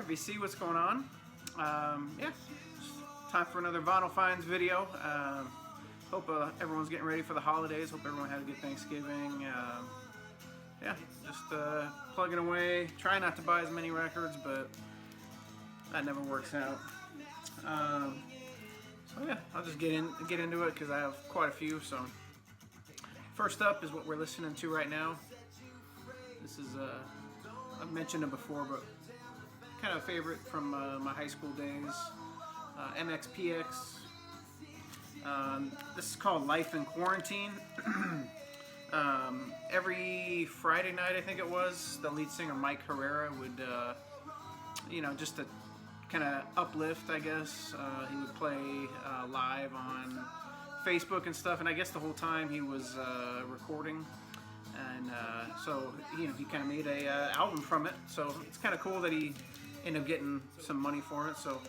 RVC, what's going on? Yeah, time for another Vinyl Finds video. Hope everyone's getting ready for the holidays. Hope everyone had a good Thanksgiving. Yeah, just plugging away. Try not to buy as many records, but that never works out. So yeah, I'll just get into it because I have quite a few. So first up is what we're listening to right now. This is I've mentioned it before, but kind of a favorite from my high school days. MxPx. This is called Life in Quarantine. Every Friday night, I think it was, the lead singer Mike Herrera would, just to kind of uplift, I guess, he would play live on Facebook and stuff, and I guess the whole time he was recording, and so he kind of made a album from it. So it's kind of cool that he ended up getting some money for it. So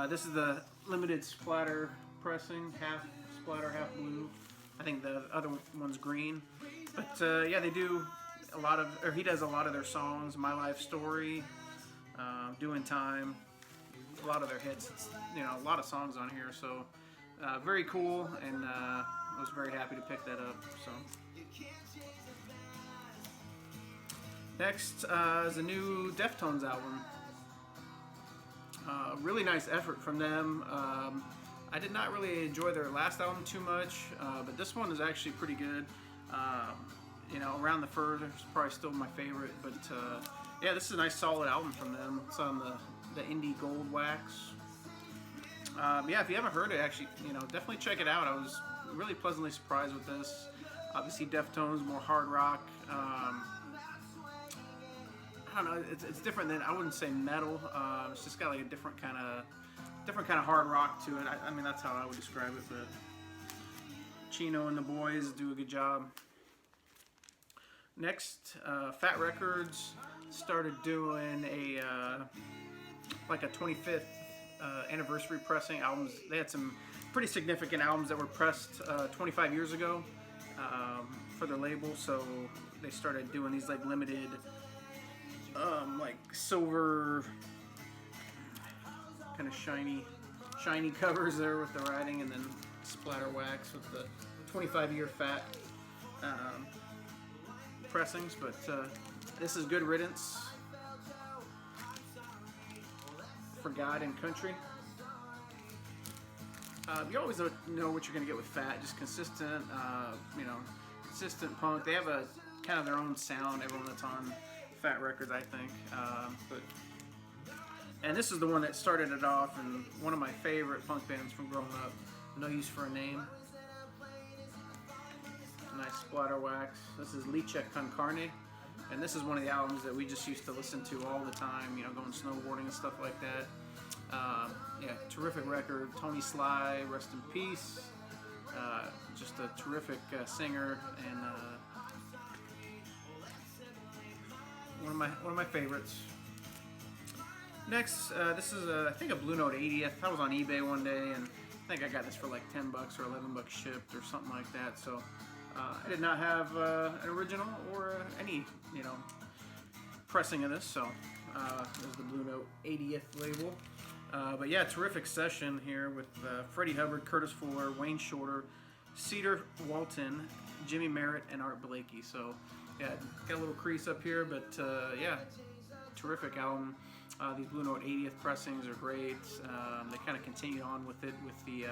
this is the limited splatter pressing, half splatter, half blue. I think the other one's green. But yeah, they do a lot of, or he does a lot of their songs. My Life Story, Doing Time, a lot of their hits. It's, a lot of songs on here. So very cool, and I was very happy to pick that up. So next is a new Deftones album. Really nice effort from them. I did not really enjoy their last album too much, but this one is actually pretty good. Around the Furthest, probably still my favorite, but yeah, this is a nice solid album from them. It's on the indie gold wax. Yeah, if you haven't heard it, actually, definitely check it out. I was really pleasantly surprised with this. Obviously, Deftones, more hard rock. I don't know. It's different than, I wouldn't say metal. It's just got like a different kind of hard rock to it. I mean, that's how I would describe it. But Chino and the boys do a good job. Next, Fat Records started doing a 25th anniversary pressing albums. They had some pretty significant albums that were pressed 25 years ago for their label. So they started doing these like limited. Like silver, kind of shiny covers there with the writing, and then splatter wax with the 25-year fat pressings. But this is Good Riddance for God and Country. You always know what you're going to get with Fat, just consistent, consistent punk. They have a kind of their own sound, everyone that's on Fat Records, I think. And this is the one that started it off, and one of my favorite punk bands from growing up, No Use for a Name. Nice splatter wax. This is Licha Con Carne, and this is one of the albums that we just used to listen to all the time, going snowboarding and stuff like that. Yeah, terrific record. Tony Sly, rest in peace. Just a terrific singer, and one of my favorites. Next, this is I think a Blue Note 80th. I was on eBay one day, and I think I got this for like $10 or $11 shipped or something like that. So I did not have an original or any pressing of this. So there's the Blue Note 80th label. But yeah, terrific session here with Freddie Hubbard, Curtis Fuller, Wayne Shorter, Cedar Walton, Jimmy Merritt, and Art Blakey. So yeah, got a little crease up here, but yeah, terrific album. These Blue Note 80th pressings are great. They kind of continued on with it with the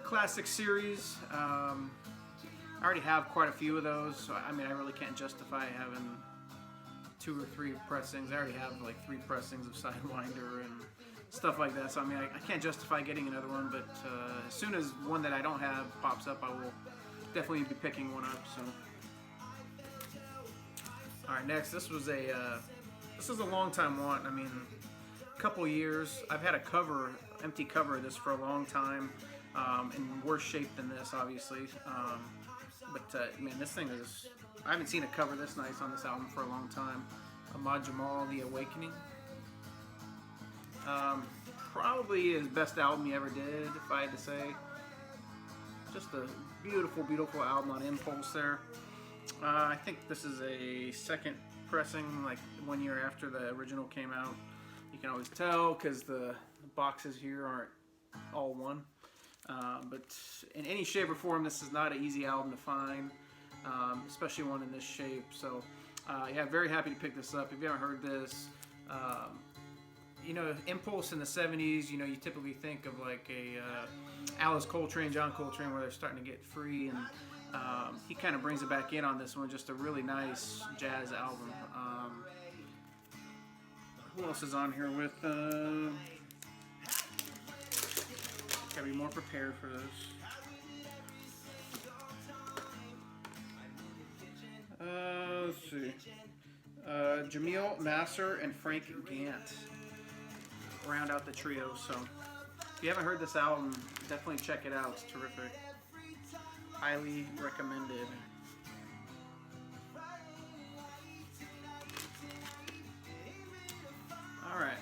classic series. I already have quite a few of those, so I mean, I really can't justify having 2 or 3 pressings. I already have like 3 pressings of Sidewinder and stuff like that, so I mean, I can't justify getting another one, but as soon as one that I don't have pops up, I will definitely be picking one up. So alright, next, this is a long time want. I mean, a couple years. I've had a empty cover of this for a long time, in worse shape than this, obviously. But man, this thing is, I haven't seen a cover this nice on this album for a long time. Ahmad Jamal, The Awakening. Probably his best album he ever did, if I had to say. Just a beautiful, beautiful album on Impulse there. I think this is a second pressing, like 1 year after the original came out. You can always tell because the boxes here aren't all one. But in any shape or form, this is not an easy album to find, especially one in this shape. So, yeah, very happy to pick this up. If you haven't heard this, you know, Impulse in the 70s, you know, you typically think of like a Alice Coltrane, John Coltrane, where they're starting to get free, and he kind of brings it back in on this one. Just a really nice jazz album. Who else is on here with? Gotta be more prepared for this. Let's see. Jamil Nasser and Frank Gant round out the trio. So if you haven't heard this album, definitely check it out. It's terrific. Highly recommended. All right.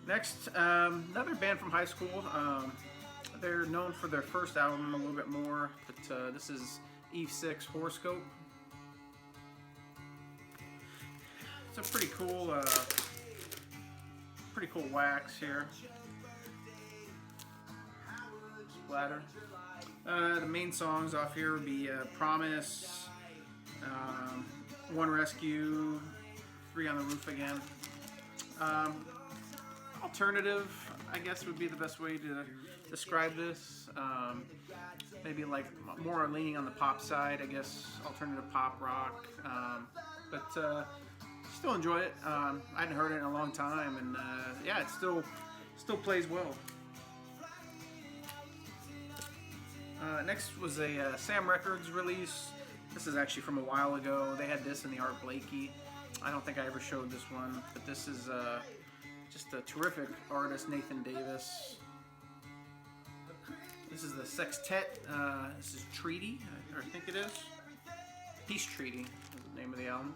Next, another band from high school. They're known for their first album a little bit more, but this is Eve 6 Horoscope. It's a pretty cool wax here. Splatter. The main songs off here would be Promise, One Rescue, Three on the Roof Again. Alternative, I guess, would be the best way to describe this. Maybe like more leaning on the pop side, I guess, alternative pop rock. But still enjoy it. I hadn't heard it in a long time, and yeah, it still plays well. Next was a Sam Records release. This is actually from a while ago. They had this in the Art Blakey. I don't think I ever showed this one, but this is just a terrific artist, Nathan Davis. This is the Sextet. This is Treaty, I think it is. Peace Treaty is the name of the album.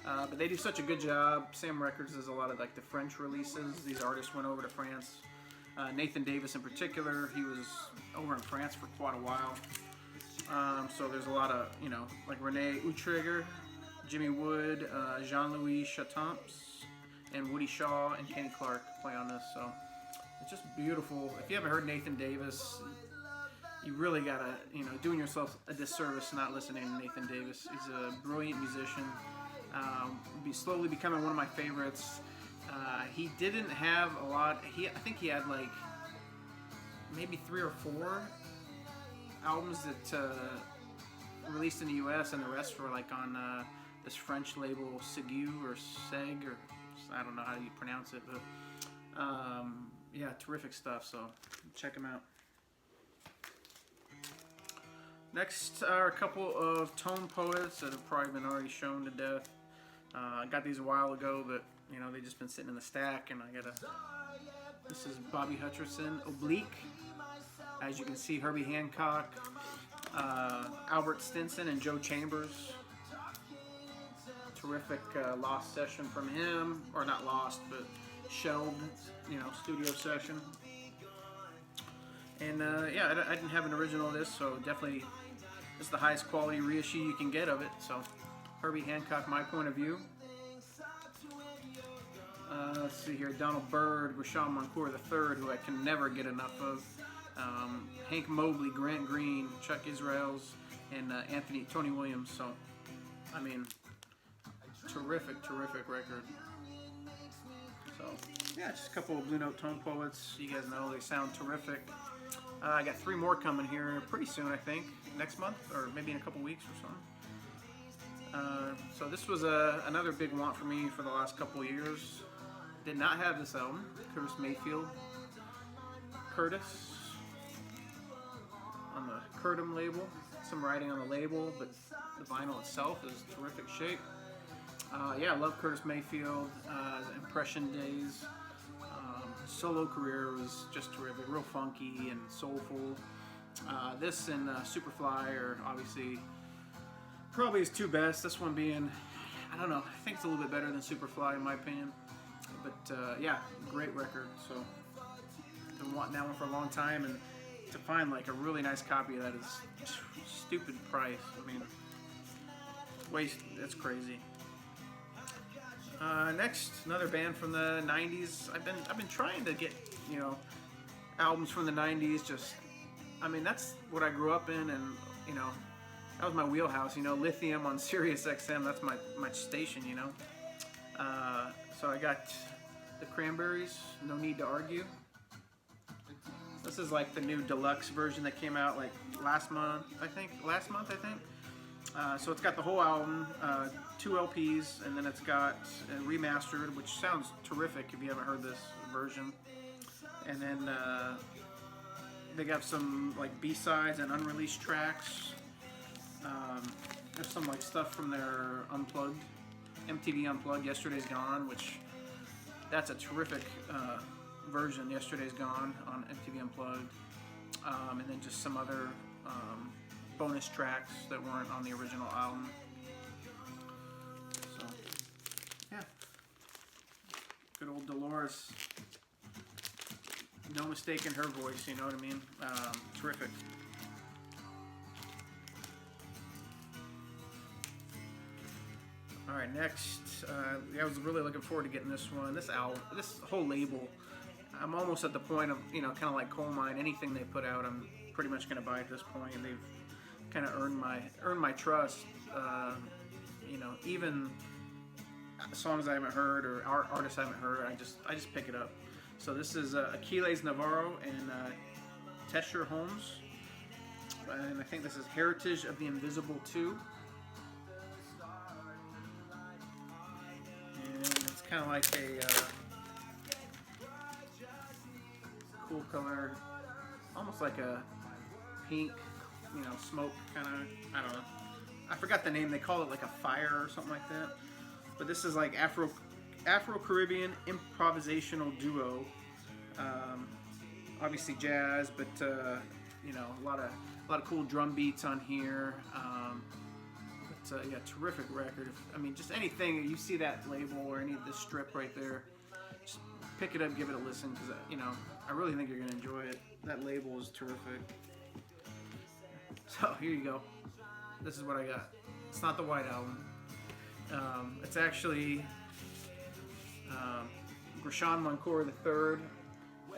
But they do such a good job. Sam Records does a lot of like the French releases. These artists went over to France. Nathan Davis in particular, he was over in France for quite a while. So there's a lot of, you know, like Rene Outrigger, Jimmy Wood, Jean-Louis Chatemps, and Woody Shaw and Kenny Clark play on this. So it's just beautiful. If you haven't heard Nathan Davis, you really gotta, you know, doing yourself a disservice not listening to Nathan Davis. He's a brilliant musician. Slowly becoming one of my favorites. He didn't have a lot. I think he had like maybe 3 or 4 albums that released in the U.S. and the rest were like on this French label Segu or Seg, or I don't know how you pronounce it, but yeah, terrific stuff. So check him out. Next are a couple of tone poets that have probably been already shown to death. I got these a while ago, but you know, they've just been sitting in the stack, and I gotta. This is Bobby Hutcherson, Oblique. As you can see, Herbie Hancock, Albert Stinson, and Joe Chambers. Terrific lost session from him, or not lost, but shelved, you know, studio session. And yeah, I didn't have an original of this, so definitely it's the highest quality reissue you can get of it. So Herbie Hancock, My Point of View. Let's see here, Donald Byrd, Rashawn Moncour III, who I can never get enough of. Hank Mobley, Grant Green, Chuck Israels, and Tony Williams. So, I mean, terrific record. So, yeah, just a couple of Blue Note tone poets. You guys know they sound terrific. I got 3 more coming here pretty soon, I think. Next month, or maybe in a couple weeks or something. So this was another big want for me for the last couple of years. Did not have this album. Curtis Mayfield. Curtis. On the Curtum label. Some writing on the label, but the vinyl itself is terrific shape. Yeah, I love Curtis Mayfield. Impression Days. Solo career was just terrific, real funky and soulful. This and Superfly are obviously probably his 2 best. This one being, I don't know, I think it's a little bit better than Superfly in my opinion. But yeah, great record. So been wanting that one for a long time, and to find like a really nice copy of that is stupid price. I mean, that's crazy. Next, another band from the '90s. I've been trying to get, you know, albums from the '90s. Just, I mean, that's what I grew up in, and you know, that was my wheelhouse. You know, Lithium on Sirius XM. That's my station. You know. So I got the Cranberries. No Need to Argue. This is like the new deluxe version that came out like last month, I think. So it's got the whole album, 2 LPs, and then it's got remastered, which sounds terrific if you haven't heard this version. And then they got some like B-sides and unreleased tracks. There's some like stuff from their Unplugged, MTV Unplugged, Yesterday's Gone, which that's a terrific version, Yesterday's Gone on MTV Unplugged. And then just some other bonus tracks that weren't on the original album. So, yeah. Good old Dolores. No mistaking her voice, you know what I mean? Terrific. Alright, next, I was really looking forward to getting this one. This album, this whole label, I'm almost at the point of, you know, kind of like Coal Mine. Anything they put out, I'm pretty much going to buy at this point. And they've kind of earned my trust. You know, even songs I haven't heard or artists I haven't heard, I just pick it up. So this is Aquiles Navarro and Tesher Holmes, and I think this is Heritage of the Invisible 2. And it's kind of like a cool color, almost like a pink, you know, smoke kind of, I don't know. I forgot the name. They call it like a fire or something like that. But this is like Afro-Caribbean improvisational duo. Obviously jazz, but you know, a lot of cool drum beats on here. But yeah, terrific record. I mean, just anything you see that label or any of this strip right there, just pick it up, give it a listen, because you know, I really think you're gonna enjoy it. That label is terrific. So here you go. This is what I got. It's not the White Album. It's actually Grisham Mancour III,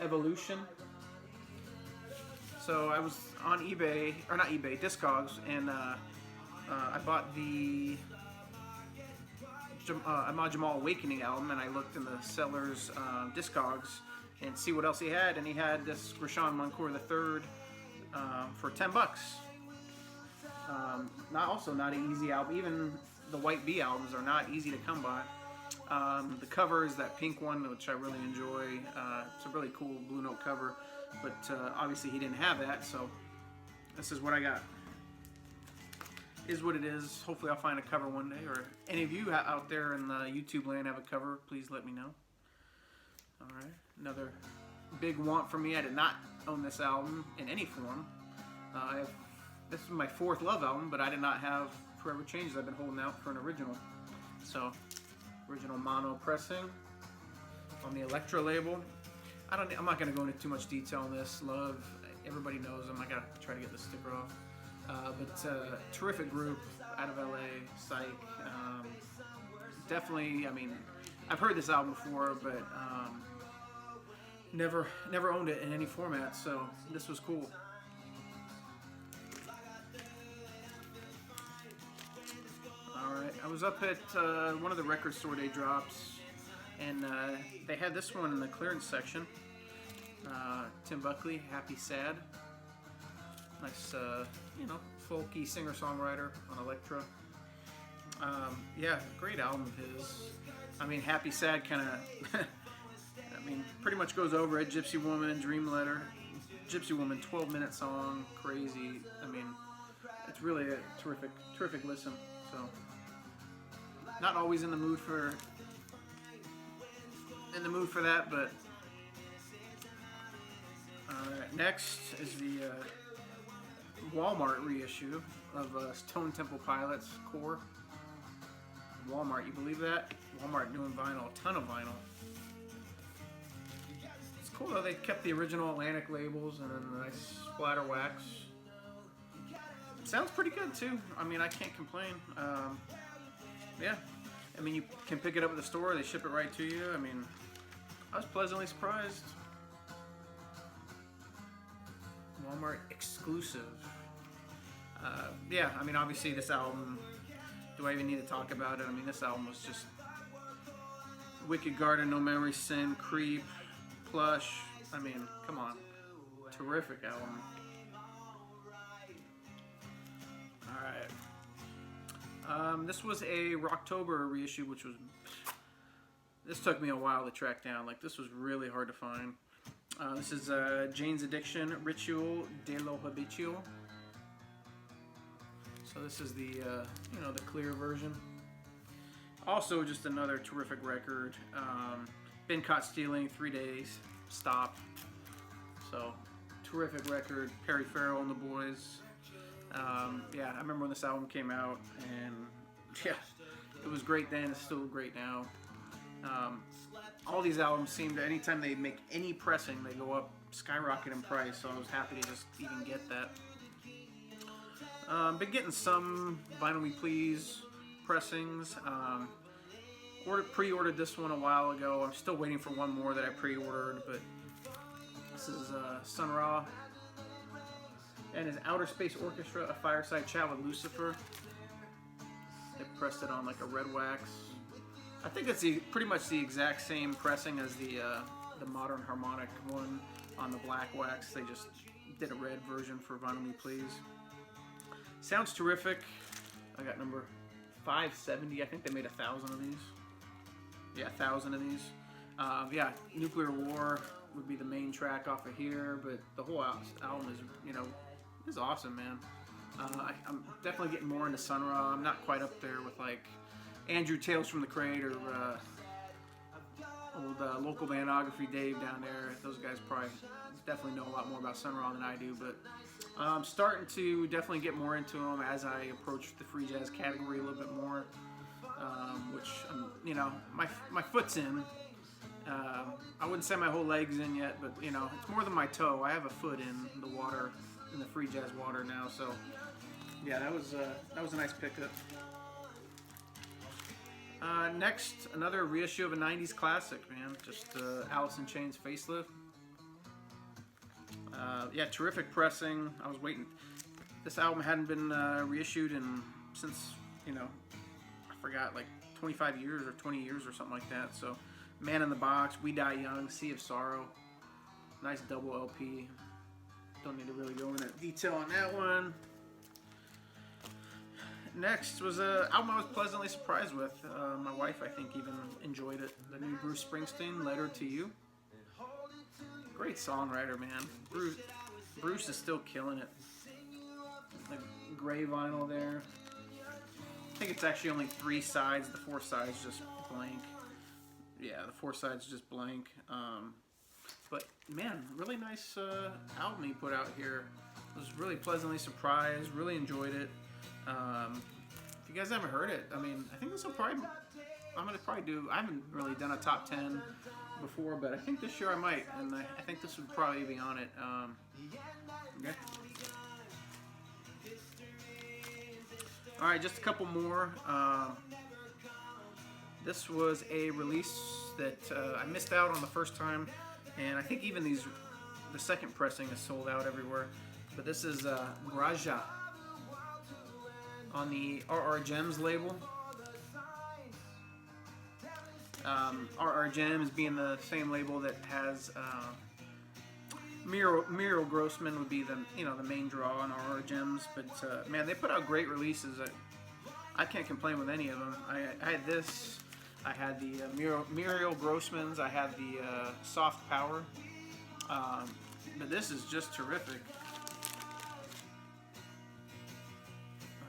Evolution. So I was on eBay, or not eBay, Discogs, and I bought the Ahmad Jamal Awakening album, and I looked in the seller's Discogs and see what else he had, and he had this Grisham Mancour III for $10. Not an easy album. Even the White Bee albums are not easy to come by. The cover is that pink one, which I really enjoy. It's a really cool Blue Note cover, but obviously he didn't have that, so this is what I got. Is what it is. Hopefully I'll find a cover one day, or any of you out there in the YouTube land have a cover, please let me know. Alright, another big want for me. I did not own this album in any form. This is my 4th Love album, but I did not have Forever Changes. I've been holding out for an original. So, original mono pressing on the Elektra label. I'm not going to go into too much detail on this. Love, everybody knows them. I got to try to get the sticker off. But terrific group out of LA, Psych. Definitely, I mean, I've heard this album before, but never owned it in any format, so this was cool. Alright, I was up at one of the record store day drops, and they had this one in the clearance section. Tim Buckley, Happy Sad. Nice, you know, folky singer-songwriter on Elektra. Yeah, great album of his. I mean, Happy Sad kind of, I mean, pretty much goes over it. Gypsy Woman, Dream Letter. Gypsy Woman, 12-minute song, crazy. I mean, it's really a terrific listen. So, not always in the mood for that, but next is the Walmart reissue of Stone Temple Pilots Core. Walmart, you believe that? Walmart doing vinyl, a ton of vinyl. It's cool though, they kept the original Atlantic labels and then the nice splatter wax. Sounds pretty good too. I mean, I can't complain. Yeah, I mean, you can pick it up at the store. They ship it right to you. I mean, I was pleasantly surprised. Walmart exclusive. Yeah, I mean, obviously this album, do I even need to talk about it? I mean, this album was just Wicked Garden, No Memory, Sin, Creep, Plush. I mean, come on. Terrific album. Alright. This was a Rocktober reissue, which was... This took me a while to track down. Like, this was really hard to find. This is Jane's Addiction, Ritual de lo Habitual. So this is the, you know, the clear version. Also, just another terrific record. Been Caught Stealing, 3 Days, Stop. So, terrific record. Perry Farrell and the Boys. Yeah, I remember when this album came out, and yeah, it was great then. It's still great now. All these albums seem to, anytime they make any pressing, they go up, skyrocket in price. So I was happy to just even get that. Been getting some Vinyl Me Please pressings. Pre-ordered this one a while ago. I'm still waiting for one more that I pre-ordered, but this is Sun Ra and his Outer Space Orchestra, A Fireside Chat with Lucifer. They pressed it on like a red wax. I think it's pretty much the exact same pressing as the Modern Harmonic one on the black wax. They just did a red version for Vinyl Me Please. Sounds terrific. I got number 570. I think they made 1,000 of these. Yeah, 1,000 of these. Yeah, Nuclear War would be the main track off of here, but the whole album is, you know, is awesome, man. I'm definitely getting more into Sun Ra. I'm not quite up there with like Andrew Tales from the Crate or old local bandography Dave down there. Those guys probably definitely know a lot more about Sun Ra than I do, but I'm starting to definitely get more into them as I approach the free jazz category a little bit more, which, you know, my foot's in. I wouldn't say my whole leg's in yet, but, you know, it's more than my toe. I have a foot in the water, in the free jazz water now, so yeah, that was a nice pickup. Next, another reissue of a 90s classic, man. Just Alice in Chains Facelift. Yeah, terrific pressing. I was waiting. This album hadn't been reissued since, you know, I forgot, like 25 years or 20 years or something like that. So, Man in the Box, We Die Young, Sea of Sorrow. Nice double LP. Don't need to really go into detail on that one. Next was an album I was pleasantly surprised with. My wife, I think, even enjoyed it. The new Bruce Springsteen, Letter to You. Great songwriter, man. Bruce is still killing it. The gray vinyl there. I think it's actually only 3 sides. The 4 sides just blank. Yeah, the 4 sides just blank. But man, really nice album he put out here. I was really pleasantly surprised. Really enjoyed it. If you guys haven't heard it, I mean, I think this will probably, I'm going to probably do, I haven't really done a top 10 before, but I think this year I might, and I think this would probably be on it. Okay. Alright, just a couple more. This was a release that I missed out on the first time, and I think even the second pressing is sold out everywhere. But this is Raja on the RR Gems label. RR Gems being the same label that has Muriel Grossman would be the the main draw on RR Gems. But man, they put out great releases. I can't complain with any of them. I had this. I had the Muriel Grossman's. I had the Soft Power. But this is just terrific.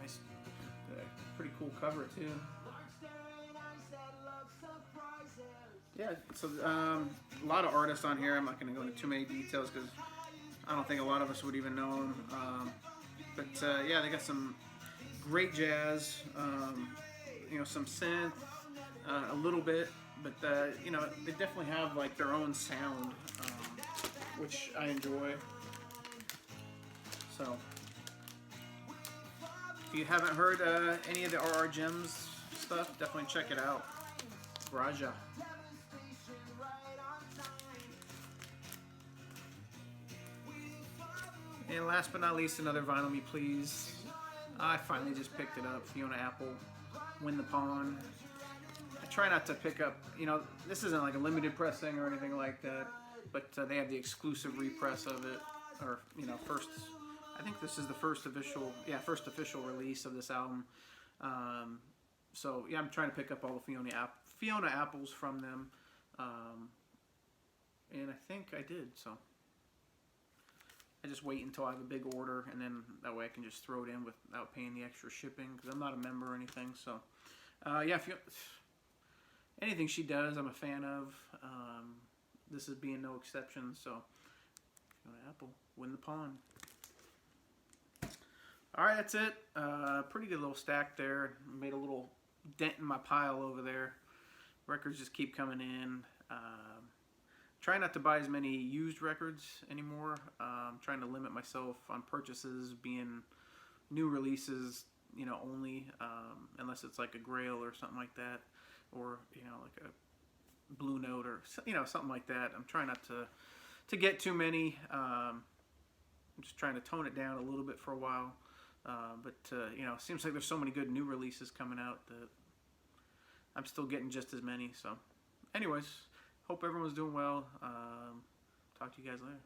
Nice, pretty cool cover too. Yeah, so a lot of artists on here. I'm not going to go into too many details because I don't think a lot of us would even know them. But yeah, they got some great jazz, some synth, a little bit, but they definitely have like their own sound, which I enjoy. So if you haven't heard any of the RR Gems stuff. Definitely check it out. Raja. And last but not least, another Vinyl Me Please. I finally just picked it up. Fiona Apple, Win the Pawn. I try not to pick up, you know, this isn't like a limited pressing or anything like that, but they have the exclusive repress of it, or, you know, I think this is the first official release of this album. So yeah, I'm trying to pick up all the Fiona Apples from them, and I think I did. So I just wait until I have a big order, and then that way I can just throw it in without paying the extra shipping, because I'm not a member or anything. So yeah, anything she does, I'm a fan of. This is being no exception. So Fiona Apple, Win the Pawn. Alright, that's it. Pretty good little stack there. Made a little dent in my pile over there. Records just keep coming in. Try not to buy as many used records anymore. Trying to limit myself on purchases being new releases, you know, only, unless it's like a Grail or something like that, or, you know, like a Blue Note or, you know, something like that. I'm trying not to get too many. I'm just trying to tone it down a little bit for a while. But you know, it seems like there's so many good new releases coming out that I'm still getting just as many. So anyways, hope everyone's doing well. Talk to you guys later.